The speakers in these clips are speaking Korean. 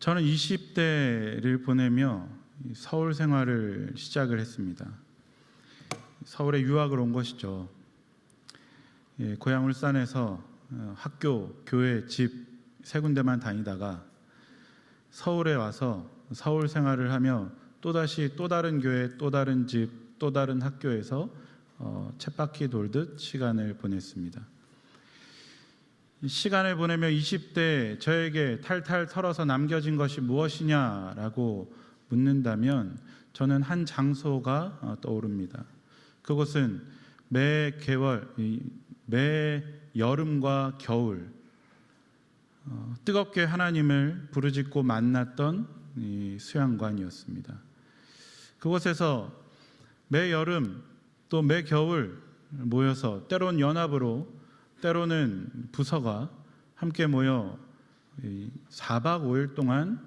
저는 20대를 보내며 서울 생활을 시작을 했습니다. 서울에 유학을 온 것이죠. 고향 울산에서 학교, 교회, 집 세 군데만 다니다가 서울에 와서 서울 생활을 하며 또다시 또 다른 교회, 또 다른 집, 또 다른 학교에서 쳇바퀴 돌듯 시간을 보냈습니다. 시간을 보내며 20대 저에게 탈탈 털어서 남겨진 것이 무엇이냐라고 묻는다면 저는 한 장소가 떠오릅니다. 그곳은 매 계월, 매 여름과 겨울 뜨겁게 하나님을 부르짖고 만났던 이 수양관이었습니다. 그곳에서 매 여름 또 매 겨울 모여서 때론 연합으로 때로는 부서가 함께 모여 4박 5일 동안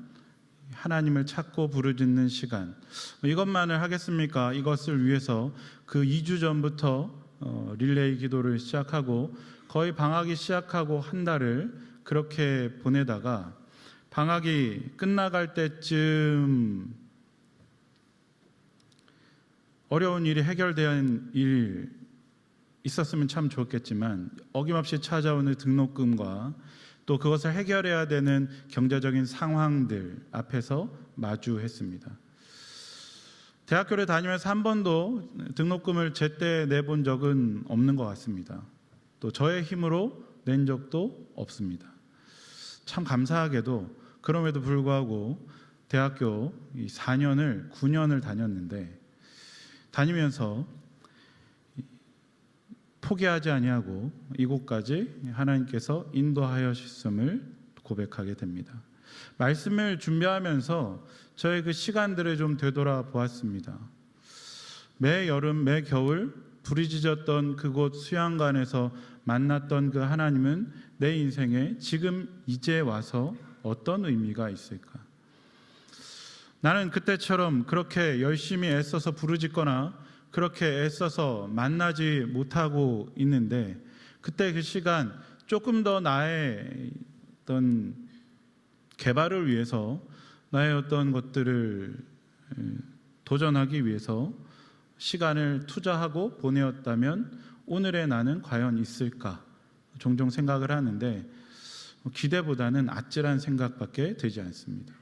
하나님을 찾고 부르짖는 시간, 이것만을 하겠습니까? 이것을 위해서 그 2주 전부터 릴레이 기도를 시작하고 거의 방학이 시작하고 한 달을 그렇게 보내다가 방학이 끝나갈 때쯤 어려운 일이 해결된 일 있었으면 참 좋겠지만 어김없이 찾아오는 등록금과 또 그것을 해결해야 되는 경제적인 상황들 앞에서 마주했습니다. 대학교를 다니면서 한 번도 등록금을 제때 내본 적은 없는 것 같습니다. 또 저의 힘으로 낸 적도 없습니다. 참 감사하게도 그럼에도 불구하고 대학교 4년을 9년을 다녔는데 다니면서 포기하지 아니하고 이곳까지 하나님께서 인도하셨음을 고백하게 됩니다. 말씀을 준비하면서 저의 그 시간들을 좀 되돌아보았습니다. 매 여름, 매 겨울 부르짖었던 그곳 수양관에서 만났던 그 하나님은 내 인생에 지금 이제 와서 어떤 의미가 있을까? 나는 그때처럼 그렇게 열심히 애써서 부르짖거나 그렇게 애써서 만나지 못하고 있는데 그때 그 시간 조금 더 나의 어떤 개발을 위해서 나의 어떤 것들을 도전하기 위해서 시간을 투자하고 보내었다면 오늘의 나는 과연 있을까? 종종 생각을 하는데 기대보다는 아찔한 생각밖에 되지 않습니다.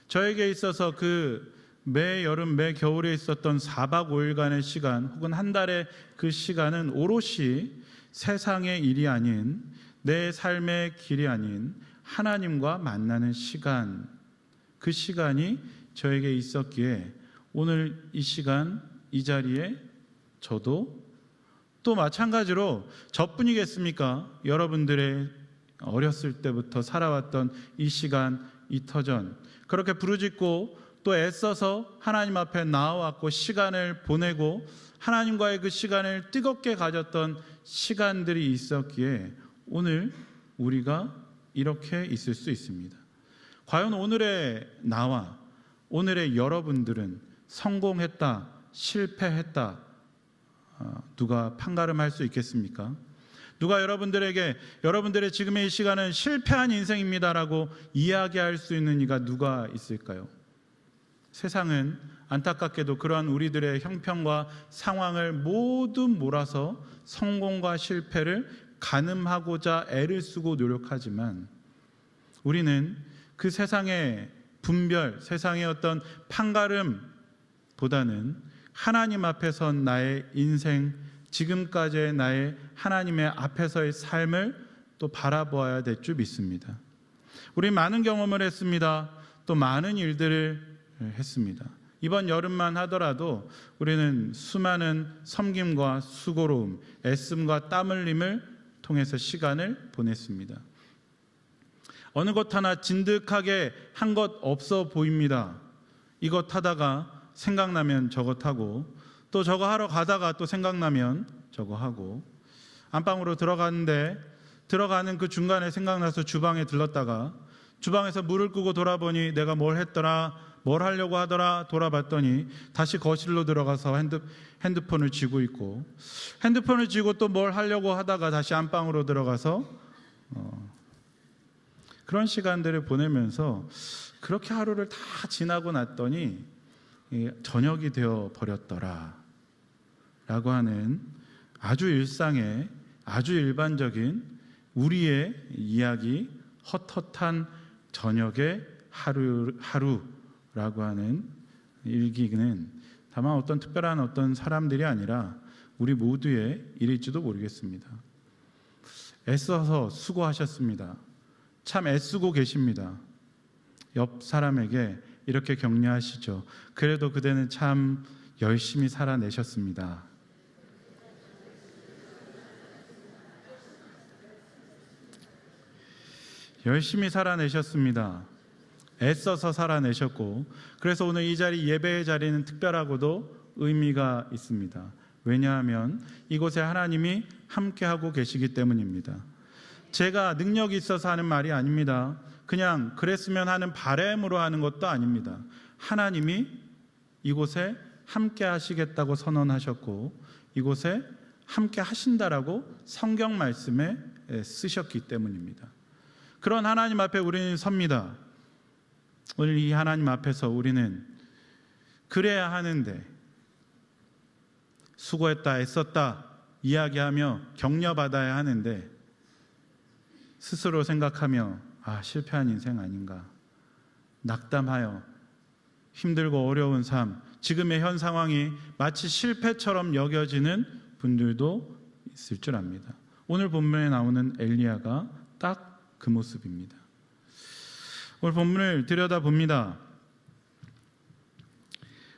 저에게 있어서 그 매 여름, 매 겨울에 있었던 4박 5일간의 시간 혹은 한 달의 그 시간은 오롯이 세상의 일이 아닌 내 삶의 길이 아닌 하나님과 만나는 시간, 그 시간이 저에게 있었기에 오늘 이 시간 이 자리에 저도 또 마찬가지로 저뿐이겠습니까? 여러분들의 어렸을 때부터 살아왔던 이 시간, 이 터전 그렇게 부르짖고 또 애써서 하나님 앞에 나와왔고 시간을 보내고 하나님과의 그 시간을 뜨겁게 가졌던 시간들이 있었기에 오늘 우리가 이렇게 있을 수 있습니다. 과연 오늘의 나와 오늘의 여러분들은 성공했다, 실패했다, 누가 판가름할 수 있겠습니까? 누가 여러분들에게 여러분들의 지금의 이 시간은 실패한 인생입니다라고 이야기할 수 있는 이가 누가 있을까요? 세상은 안타깝게도 그러한 우리들의 형편과 상황을 모두 몰아서 성공과 실패를 가늠하고자 애를 쓰고 노력하지만 우리는 그 세상의 분별, 세상의 어떤 판가름보다는 하나님 앞에 선 나의 인생, 지금까지의 나의 하나님의 앞에서의 삶을 또 바라보아야 될 줄 믿습니다. 우리 많은 경험을 했습니다. 또 많은 일들을 했습니다. 이번 여름만 하더라도 우리는 수많은 섬김과 수고로움, 애씀과 땀 흘림을 통해서 시간을 보냈습니다. 어느 것 하나 진득하게 한 것 없어 보입니다. 이것 하다가 생각나면 저것 하고 또 저거 하러 가다가 또 생각나면 저거 하고 안방으로 들어가는 그 중간에 생각나서 주방에 들렀다가 주방에서 물을 끄고 돌아보니 내가 뭘 했더라, 뭘 하려고 하더라 돌아봤더니 다시 거실로 들어가서 핸드폰을 쥐고 있고 핸드폰을 쥐고 또 뭘 하려고 하다가 다시 안방으로 들어가서 그런 시간들을 보내면서 그렇게 하루를 다 지나고 났더니 저녁이 되어 버렸더라 라고 하는 아주 일상의 아주 일반적인 우리의 이야기, 헛헛한 저녁의 하루라고 하는 일기는 다만 어떤 특별한 어떤 사람들이 아니라 우리 모두의 일일지도 모르겠습니다. 애써서 수고하셨습니다. 참 애쓰고 계십니다. 옆 사람에게 이렇게 격려하시죠. 그래도 그대는 참 열심히 살아내셨습니다. 열심히 살아내셨습니다. 애써서 살아내셨고, 그래서 오늘 이 자리, 예배의 자리는 특별하고도 의미가 있습니다. 왜냐하면 이곳에 하나님이 함께하고 계시기 때문입니다. 제가 능력이 있어서 하는 말이 아닙니다. 그냥 그랬으면 하는 바람으로 하는 것도 아닙니다. 하나님이 이곳에 함께 하시겠다고 선언하셨고, 이곳에 함께 하신다라고 성경 말씀에 쓰셨기 때문입니다. 그런 하나님 앞에 우리는 섭니다. 오늘 이 하나님 앞에서 우리는 그래야 하는데, 수고했다, 애썼다 이야기하며 격려받아야 하는데, 스스로 생각하며 실패한 인생 아닌가, 낙담하여 힘들고 어려운 삶, 지금의 현 상황이 마치 실패처럼 여겨지는 분들도 있을 줄 압니다. 오늘 본문에 나오는 엘리야가 딱 그 모습입니다. 오늘 본문을 들여다봅니다.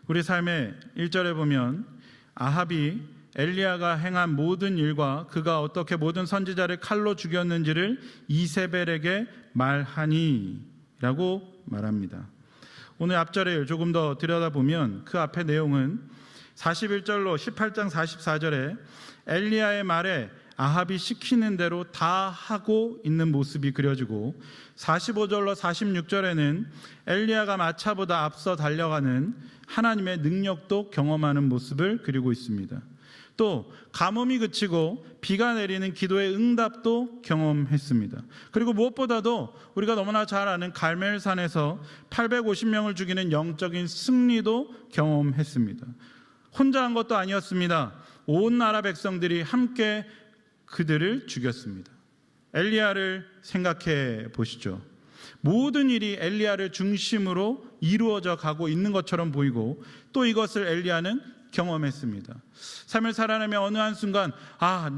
우리 삶의 1절에 보면 아합이 엘리야가 행한 모든 일과 그가 어떻게 모든 선지자를 칼로 죽였는지를 이세벨에게 말하니 라고 말합니다. 오늘 앞절에 조금 더 들여다보면 그 앞의 내용은 41절로 18장 44절에 엘리야의 말에 아합이 시키는 대로 다 하고 있는 모습이 그려지고, 45절로 46절에는 엘리야가 마차보다 앞서 달려가는 하나님의 능력도 경험하는 모습을 그리고 있습니다. 또 가뭄이 그치고 비가 내리는 기도의 응답도 경험했습니다. 그리고 무엇보다도 우리가 너무나 잘 아는 갈멜산에서 850명을 죽이는 영적인 승리도 경험했습니다. 혼자 한 것도 아니었습니다. 온 나라 백성들이 함께 그들을 죽였습니다. 엘리야를 생각해 보시죠. 모든 일이 엘리야를 중심으로 이루어져 가고 있는 것처럼 보이고, 또 이것을 엘리야는 경험했습니다. 삶을 살아내며 어느 한순간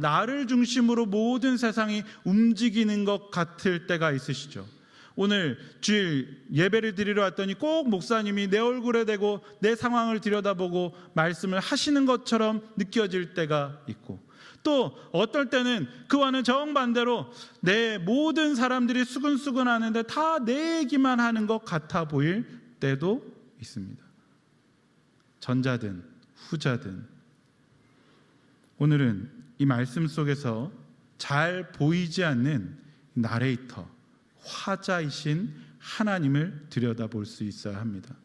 나를 중심으로 모든 세상이 움직이는 것 같을 때가 있으시죠. 오늘 주일 예배를 드리러 왔더니 꼭 목사님이 내 얼굴에 대고 내 상황을 들여다보고 말씀을 하시는 것처럼 느껴질 때가 있고, 또 어떨 때는 그와는 정반대로 내 모든 사람들이 수근수근 하는데 다 내 얘기만 하는 것 같아 보일 때도 있습니다. 전자든 후자든 오늘은 이 말씀 속에서 잘 보이지 않는 나레이터, 화자이신 하나님을 들여다볼 수 있어야 합니다.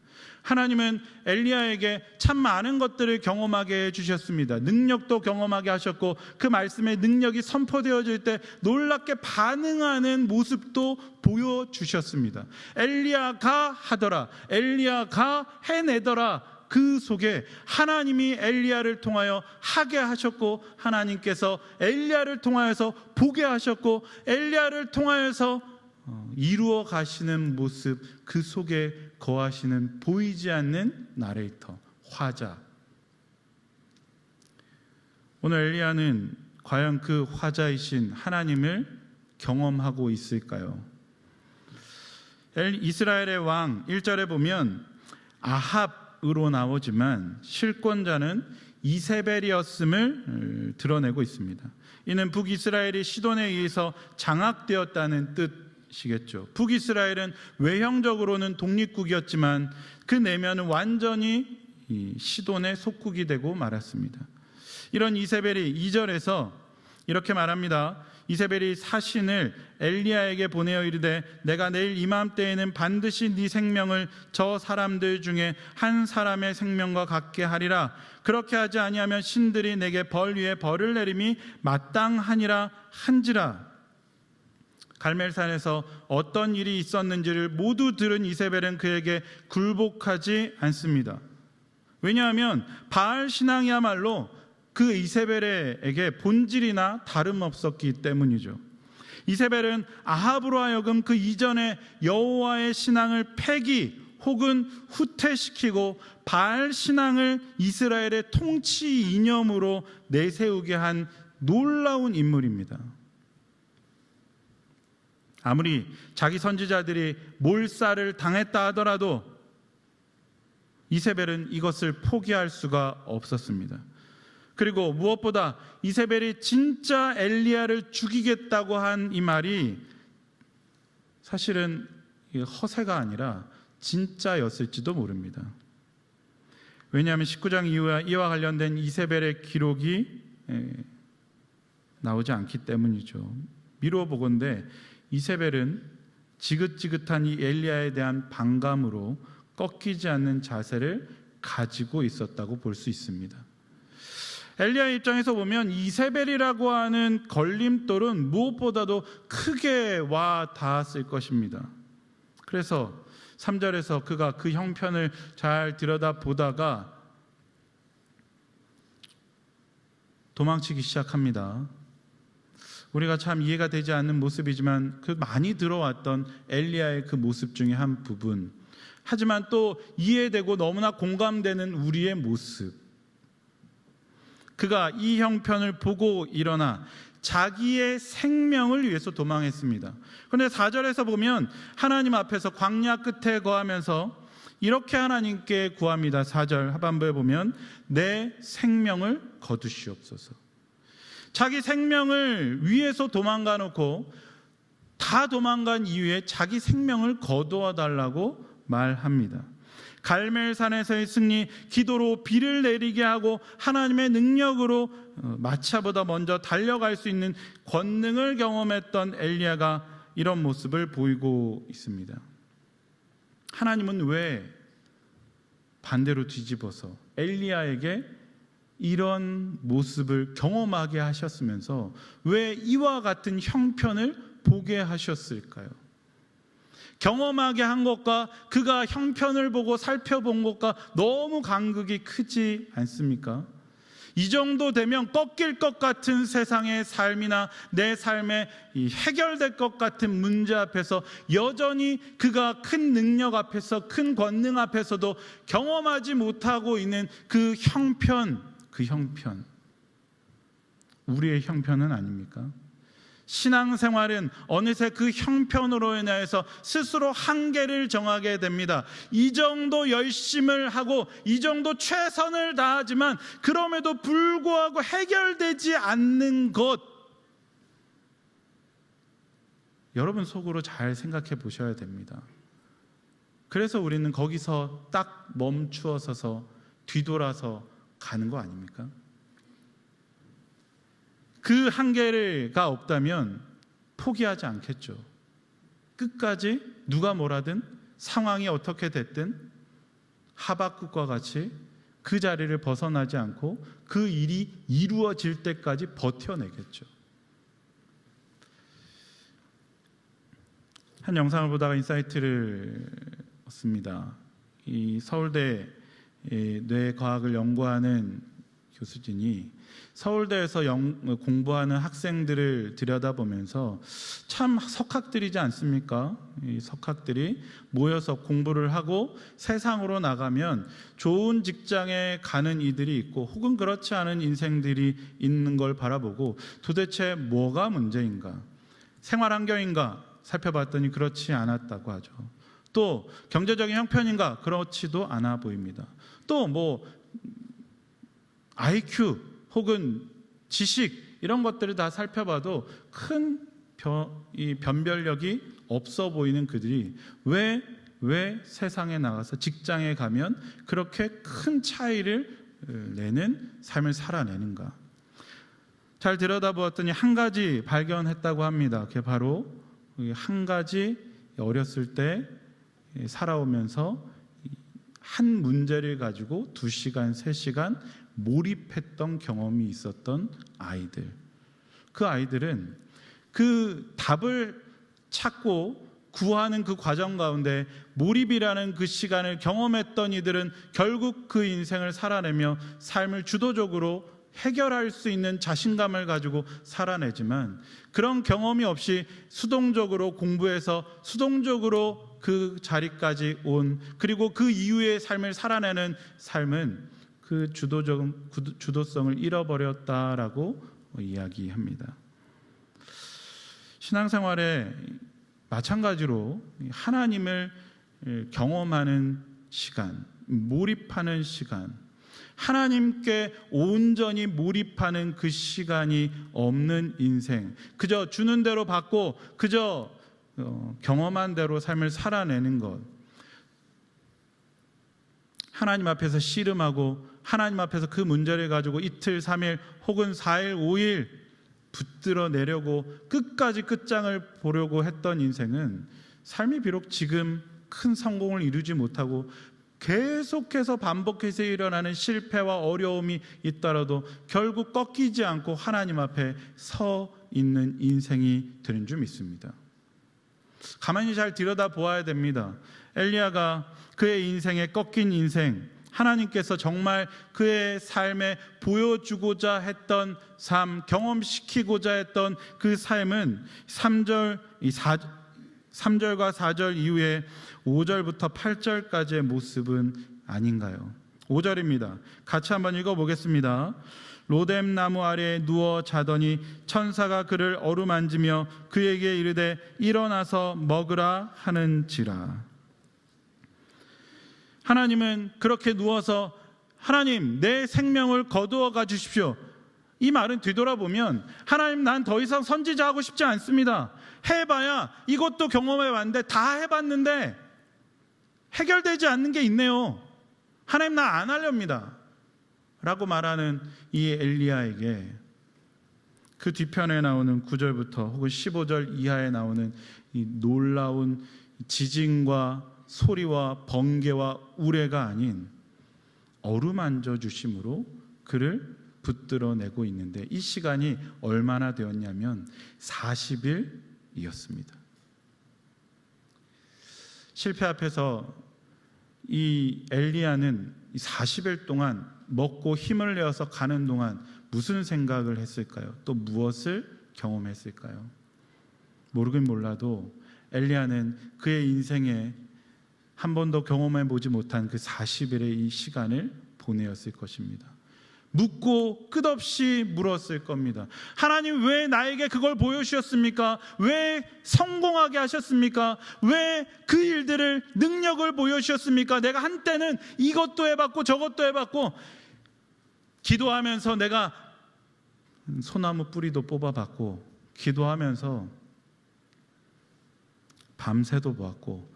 하나님은 엘리야에게 참 많은 것들을 경험하게 해주셨습니다. 능력도 경험하게 하셨고, 그 말씀의 능력이 선포되어질 때 놀랍게 반응하는 모습도 보여주셨습니다. 엘리야가 하더라, 엘리야가 해내더라, 그 속에 하나님이 엘리야를 통하여 하게 하셨고, 하나님께서 엘리야를 통하여서 보게 하셨고, 엘리야를 통하여서 이루어 가시는 모습, 그 속에 거하시는 보이지 않는 나레이터, 화자. 오늘 엘리야는 과연 그 화자이신 하나님을 경험하고 있을까요? 이스라엘의 왕 1절에 보면 아합으로 나오지만 실권자는 이세벨이었음을 드러내고 있습니다. 이는 북이스라엘이 시돈에 의해서 장악되었다는 뜻이겠죠. 북이스라엘은 외형적으로는 독립국이었지만 그 내면은 완전히 시돈의 속국이 되고 말았습니다. 이런 이세벨이 2절에서 이렇게 말합니다. 이세벨이 사신을 엘리야에게 보내어 이르되 내가 내일 이맘때에는 반드시 네 생명을 저 사람들 중에 한 사람의 생명과 같게 하리라. 그렇게 하지 아니하면 신들이 내게 벌 위에 벌을 내림이 마땅하니라 한지라. 갈멜산에서 어떤 일이 있었는지를 모두 들은 이세벨은 그에게 굴복하지 않습니다. 왜냐하면 바알 신앙이야말로 그 이세벨에게 본질이나 다름없었기 때문이죠. 이세벨은 아합으로 하여금 그 이전에 여호와의 신앙을 폐기 혹은 후퇴시키고 바알 신앙을 이스라엘의 통치 이념으로 내세우게 한 놀라운 인물입니다. 아무리 자기 선지자들이 몰살을 당했다 하더라도 이세벨은 이것을 포기할 수가 없었습니다. 그리고 무엇보다 이세벨이 진짜 엘리야를 죽이겠다고 한 이 말이 사실은 허세가 아니라 진짜였을지도 모릅니다. 왜냐하면 19장 이후에 이와 관련된 이세벨의 기록이 나오지 않기 때문이죠. 미루어 보건대 이세벨은 지긋지긋한 이 엘리야에 대한 반감으로 꺾이지 않는 자세를 가지고 있었다고 볼 수 있습니다. 엘리야의 입장에서 보면 이세벨이라고 하는 걸림돌은 무엇보다도 크게 와 닿았을 것입니다. 그래서 3절에서 그가 그 형편을 잘 들여다보다가 도망치기 시작합니다. 우리가 참 이해가 되지 않는 모습이지만 그 많이 들어왔던 엘리야의 그 모습 중에 한 부분, 하지만 또 이해되고 너무나 공감되는 우리의 모습, 그가 이 형편을 보고 일어나 자기의 생명을 위해서 도망했습니다. 그런데 4절에서 보면 하나님 앞에서 광야 끝에 거하면서 이렇게 하나님께 구합니다. 4절 하반부에 보면 내 생명을 거두시옵소서. 자기 생명을 위해서 도망가 놓고 다 도망간 이후에 자기 생명을 거두어 달라고 말합니다. 갈멜산에서의 승리, 기도로 비를 내리게 하고 하나님의 능력으로 마차보다 먼저 달려갈 수 있는 권능을 경험했던 엘리야가 이런 모습을 보이고 있습니다. 하나님은 왜 반대로 뒤집어서 엘리야에게 이런 모습을 경험하게 하셨으면서 왜 이와 같은 형편을 보게 하셨을까요? 경험하게 한 것과 그가 형편을 보고 살펴본 것과 너무 간극이 크지 않습니까? 이 정도 되면 꺾일 것 같은 세상의 삶이나 내 삶에 해결될 것 같은 문제 앞에서 여전히 그가 큰 능력 앞에서, 큰 권능 앞에서도 경험하지 못하고 있는 그 형편, 우리의 형편은 아닙니까? 신앙생활은 어느새 그 형편으로 인해서 스스로 한계를 정하게 됩니다. 이 정도 열심을 하고 이 정도 최선을 다하지만 그럼에도 불구하고 해결되지 않는 것, 여러분 속으로 잘 생각해 보셔야 됩니다. 그래서 우리는 거기서 딱 멈추어 서서 뒤돌아서 가는 거 아닙니까? 그 한계가 없다면 포기하지 않겠죠. 끝까지 누가 뭐라든 상황이 어떻게 됐든 하박국과 같이 그 자리를 벗어나지 않고 그 일이 이루어질 때까지 버텨내겠죠. 한 영상을 보다가 인사이트를 얻습니다. 이 서울대 뇌과학을 연구하는 교수진이 서울대에서 공부하는 학생들을 들여다보면서 참 석학들이지 않습니까? 이 석학들이 모여서 공부를 하고 세상으로 나가면 좋은 직장에 가는 이들이 있고 혹은 그렇지 않은 인생들이 있는 걸 바라보고 도대체 뭐가 문제인가? 생활 환경인가? 살펴봤더니 그렇지 않았다고 하죠. 또 경제적인 형편인가? 그렇지도 않아 보입니다. 또 뭐 IQ 혹은 지식 이런 것들을 다 살펴봐도 큰 변별력이 없어 보이는 그들이 왜 세상에 나가서 직장에 가면 그렇게 큰 차이를 내는 삶을 살아내는가? 잘 들여다보았더니 한 가지 발견했다고 합니다. 그게 바로 한 가지, 어렸을 때 살아오면서 한 문제를 가지고 2시간, 3시간 몰입했던 경험이 있었던 아이들. 그 아이들은 그 답을 찾고 구하는 그 과정 가운데 몰입이라는 그 시간을 경험했던 이들은 결국 그 인생을 살아내며 삶을 주도적으로 해결할 수 있는 자신감을 가지고 살아내지만, 그런 경험이 없이 수동적으로 공부해서 수동적으로 그 자리까지 온, 그리고 그 이후의 삶을 살아내는 삶은 그 주도성을 잃어버렸다라고 이야기합니다. 신앙생활에 마찬가지로 하나님을 경험하는 시간, 몰입하는 시간, 하나님께 온전히 몰입하는 그 시간이 없는 인생, 그저 주는 대로 받고 그저 경험한 대로 삶을 살아내는 것, 하나님 앞에서 씨름하고 하나님 앞에서 그 문제를 가지고 이틀, 3일 혹은 4일, 5일 붙들어 내려고 끝까지 끝장을 보려고 했던 인생은 삶이 비록 지금 큰 성공을 이루지 못하고 계속해서 반복해서 일어나는 실패와 어려움이 있더라도 결국 꺾이지 않고 하나님 앞에 서 있는 인생이 되는 줄 믿습니다. 가만히 잘 들여다보아야 됩니다. 엘리야가 그의 인생에 꺾인 인생, 하나님께서 정말 그의 삶에 보여주고자 했던 삶, 경험시키고자 했던 그 삶은 3절과 4절 이후에 5절부터 8절까지의 모습은 아닌가요? 5절입니다. 같이 한번 읽어보겠습니다. 로뎀 나무 아래에 누워 자더니 천사가 그를 어루만지며 그에게 이르되 일어나서 먹으라 하는지라. 하나님은 그렇게 누워서 하나님 내 생명을 거두어가 주십시오. 이 말은 뒤돌아보면 하나님 난 더 이상 선지자 하고 싶지 않습니다. 해봐야 이것도 경험해봤는데 다 해봤는데 해결되지 않는 게 있네요. 하나님 나 안 하렵니다 라고 말하는 이 엘리야에게 그 뒤편에 나오는 9절부터 혹은 15절 이하에 나오는 이 놀라운 지진과 소리와 번개와 우레가 아닌 어루만져 주심으로 그를 붙들어내고 있는데, 이 시간이 얼마나 되었냐면 40일이었습니다. 실패 앞에서 이 엘리야는 40일 동안 먹고 힘을 내어서 가는 동안 무슨 생각을 했을까요? 또 무엇을 경험했을까요? 모르긴 몰라도 엘리야는 그의 인생에 한 번도 경험해 보지 못한 그 40일의 이 시간을 보내었을 것입니다. 묻고 끝없이 물었을 겁니다. 하나님 왜 나에게 그걸 보여주셨습니까? 왜 성공하게 하셨습니까? 왜 그 일들을 능력을 보여주셨습니까? 내가 한때는 이것도 해봤고 저것도 해봤고, 기도하면서 내가 소나무 뿌리도 뽑아봤고, 기도하면서 밤새도 보았고,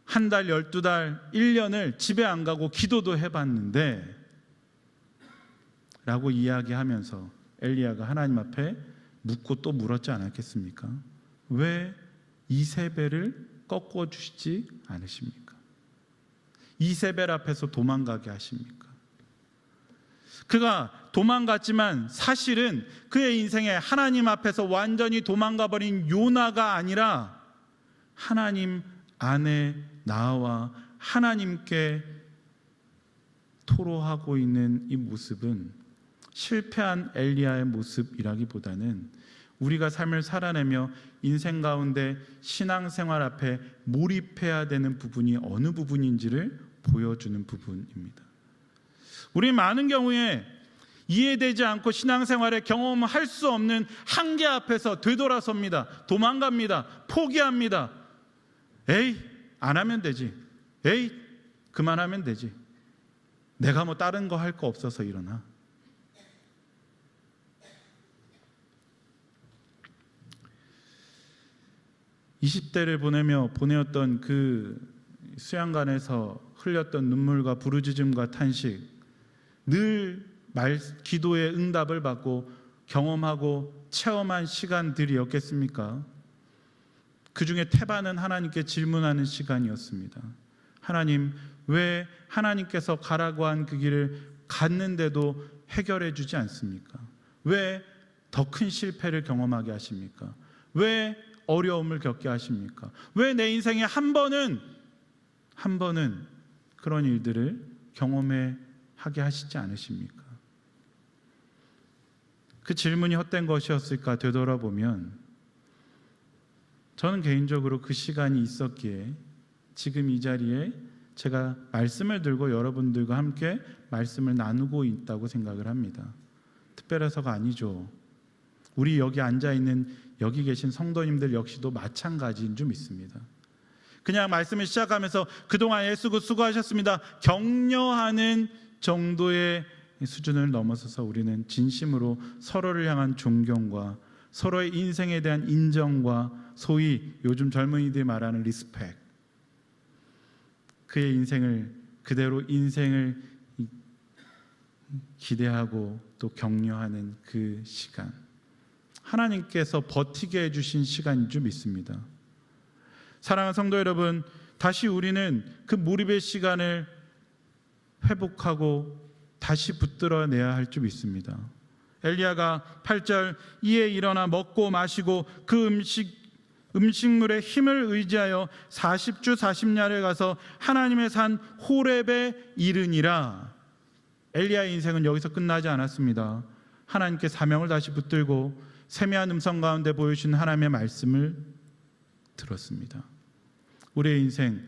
한 달, 12달, 1년을 집에 안 가고 기도도 해봤는데 라고 이야기하면서 엘리야가 하나님 앞에 묻고 또 물었지 않았겠습니까? 왜 이세벨을 꺾어주시지 않으십니까? 이세벨 앞에서 도망가게 하십니까? 그가 도망갔지만 사실은 그의 인생에 하나님 앞에서 완전히 도망가버린 요나가 아니라 하나님 안에 나와 하나님께 토로하고 있는 이 모습은 실패한 엘리야의 모습이라기보다는 우리가 삶을 살아내며 인생 가운데 신앙생활 앞에 몰입해야 되는 부분이 어느 부분인지를 보여주는 부분입니다. 우리 많은 경우에 이해되지 않고 신앙생활에 경험할 수 없는 한계 앞에서 되돌아섭니다. 도망갑니다. 포기합니다. 에이, 안 하면 되지. 에이, 그만하면 되지. 내가 뭐 다른 거 할 거 없어서 이러나. (20대를) 보내었던 그 수양관에서 흘렸던 눈물과 부르짖음과 탄식, 늘 기도의 응답을 받고 경험하고 체험한 시간들이었겠습니까? 그 중에 태반은 하나님께 질문하는 시간이었습니다. 하나님, 왜 하나님께서 가라고 한 그 길을 갔는데도 해결해 주지 않습니까? 왜 더 큰 실패를 경험하게 하십니까? 왜 어려움을 겪게 하십니까? 왜 내 인생에 한 번은 그런 일들을 경험하게 하시지 않으십니까? 그 질문이 헛된 것이었을까 되돌아보면 저는 개인적으로 그 시간이 있었기에 지금 이 자리에 제가 말씀을 들고 여러분들과 함께 말씀을 나누고 있다고 생각을 합니다. 특별해서가 아니죠. 우리 여기 앉아있는 여기 계신 성도님들 역시도 마찬가지인 줄 믿습니다. 그냥 말씀을 시작하면서 그동안 애쓰고 수고하셨습니다, 격려하는 정도의 수준을 넘어서서 우리는 진심으로 서로를 향한 존경과 서로의 인생에 대한 인정과 소위 요즘 젊은이들이 말하는 리스펙, 그의 인생을 그대로 인생을 기대하고 또 격려하는 그 시간, 하나님께서 버티게 해주신 시간인 줄 믿습니다. 사랑하는 성도 여러분, 다시 우리는 그 몰입의 시간을 회복하고 다시 붙들어내야 할 줄 믿습니다. 엘리야가 8절 이에 일어나 먹고 마시고 그 음식물의 힘을 의지하여 40주 40야를 가서 하나님의 산 호렙에 이르니라. 엘리야의 인생은 여기서 끝나지 않았습니다. 하나님께 사명을 다시 붙들고 세미한 음성 가운데 보여주신 하나님의 말씀을 들었습니다. 우리의 인생,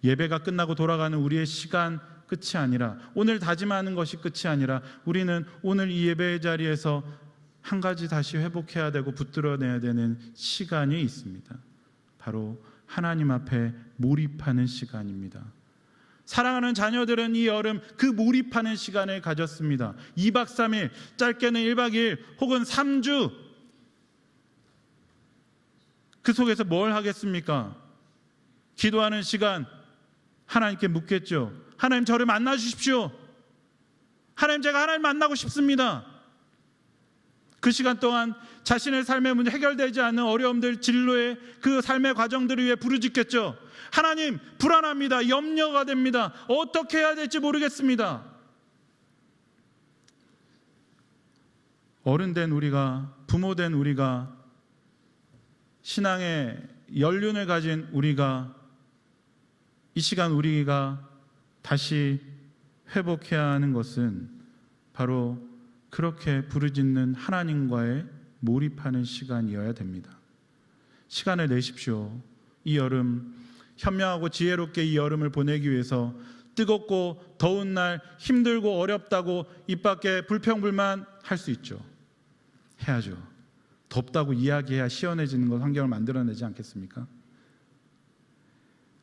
예배가 끝나고 돌아가는 우리의 시간 끝이 아니라, 오늘 다짐하는 것이 끝이 아니라 우리는 오늘 이 예배의 자리에서 한 가지 다시 회복해야 되고 붙들어내야 되는 시간이 있습니다. 바로 하나님 앞에 몰입하는 시간입니다. 사랑하는 자녀들은 이 여름 그 몰입하는 시간을 가졌습니다. 2박 3일, 짧게는 1박 2일 혹은 3주, 그 속에서 뭘 하겠습니까? 기도하는 시간, 하나님께 묻겠죠. 하나님, 저를 만나 주십시오. 하나님, 제가 하나님 만나고 싶습니다. 그 시간 동안 자신의 삶의 문제, 해결되지 않는 어려움들, 진로의 그 삶의 과정들을 위해 부르짖겠죠. 하나님, 불안합니다. 염려가 됩니다. 어떻게 해야 될지 모르겠습니다. 어른 된 우리가, 부모 된 우리가, 신앙의 연륜을 가진 우리가, 이 시간 우리가 다시 회복해야 하는 것은 바로 그렇게 부르짖는 하나님과의 몰입하는 시간이어야 됩니다. 시간을 내십시오. 이 여름 현명하고 지혜롭게 이 여름을 보내기 위해서 뜨겁고 더운 날, 힘들고 어렵다고 입 밖에 불평불만 할 수 있죠. 해야죠. 덥다고 이야기해야 시원해지는 것, 환경을 만들어내지 않겠습니까?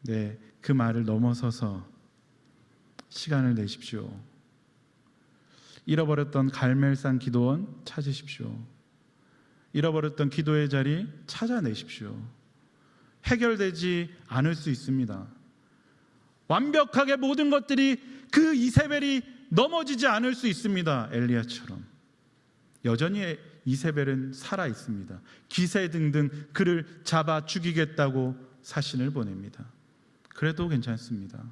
네, 그 말을 넘어서서 시간을 내십시오. 잃어버렸던 갈멜산 기도원 찾으십시오. 잃어버렸던 기도의 자리 찾아내십시오. 해결되지 않을 수 있습니다. 완벽하게 모든 것들이 그 이세벨이 넘어지지 않을 수 있습니다. 엘리야처럼. 여전히 이세벨은 살아 있습니다. 기세 등등 그를 잡아 죽이겠다고 사신을 보냅니다. 그래도 괜찮습니다.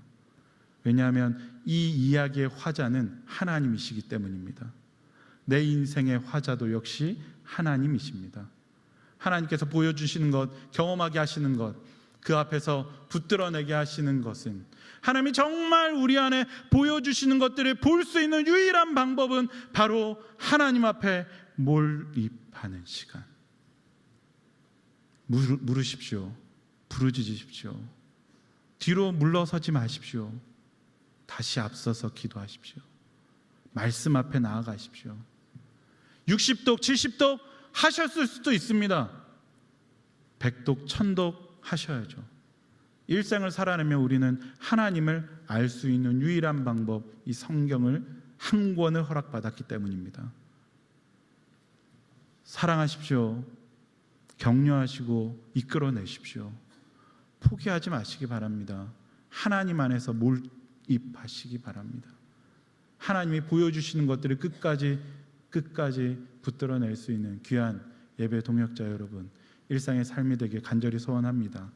왜냐하면 이 이야기의 화자는 하나님이시기 때문입니다. 내 인생의 화자도 역시 하나님이십니다. 하나님께서 보여주시는 것, 경험하게 하시는 것, 그 앞에서 붙들어내게 하시는 것은, 하나님이 정말 우리 안에 보여주시는 것들을 볼 수 있는 유일한 방법은 바로 하나님 앞에 몰입하는 시간. 물으십시오. 부르짖으십시오. 뒤로 물러서지 마십시오. 다시 앞서서 기도하십시오. 말씀 앞에 나아가십시오. 60독, 70독 하셨을 수도 있습니다. 100독, 1000독 하셔야죠. 일생을 살아내며 우리는 하나님을 알 수 있는 유일한 방법, 이 성경을 한 권을 허락받았기 때문입니다. 사랑하십시오. 격려하시고 이끌어내십시오. 포기하지 마시기 바랍니다. 하나님 안에서 몰입하시기 바랍니다. 하나님이 보여주시는 것들을 끝까지 붙들어낼 수 있는 귀한 예배 동역자 여러분, 일상의 삶이 되길 간절히 소원합니다.